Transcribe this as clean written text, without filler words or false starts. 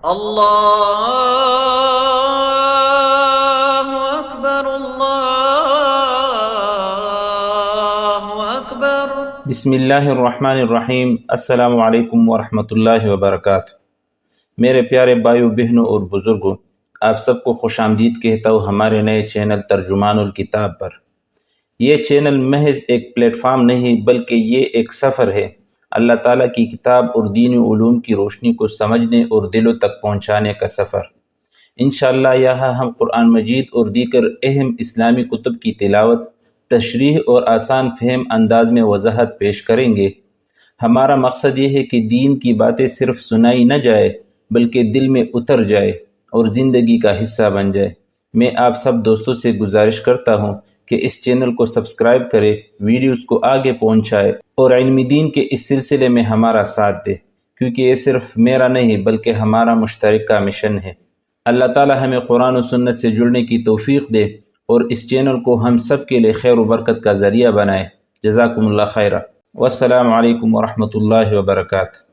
اللہ اکبر اللہ اکبر۔ بسم اللہ الرحمن الرحیم۔ السلام علیکم ورحمۃ اللہ وبرکاتہ۔ میرے پیارے بھائیو بہنوں اور بزرگوں، آپ سب کو خوش آمدید کہتا ہوں ہمارے نئے چینل ترجمان الکتاب پر۔ یہ چینل محض ایک پلیٹ فارم نہیں بلکہ یہ ایک سفر ہے، اللہ تعالیٰ کی کتاب اور دینی علوم کی روشنی کو سمجھنے اور دلوں تک پہنچانے کا سفر۔ انشاءاللہ یہاں ہم قرآن مجید اور دیگر اہم اسلامی کتب کی تلاوت، تشریح اور آسان فہم انداز میں وضاحت پیش کریں گے۔ ہمارا مقصد یہ ہے کہ دین کی باتیں صرف سنائی نہ جائے بلکہ دل میں اتر جائے اور زندگی کا حصہ بن جائے۔ میں آپ سب دوستوں سے گزارش کرتا ہوں کہ اس چینل کو سبسکرائب کرے، ویڈیوز کو آگے پہنچائے اور علم دین کے اس سلسلے میں ہمارا ساتھ دے، کیونکہ یہ صرف میرا نہیں بلکہ ہمارا مشترکہ مشن ہے۔ اللہ تعالی ہمیں قرآن و سنت سے جڑنے کی توفیق دے اور اس چینل کو ہم سب کے لیے خیر و برکت کا ذریعہ بنائے۔ جزاکم اللہ خیرہ۔ والسلام علیکم ورحمۃ اللہ وبرکاتہ۔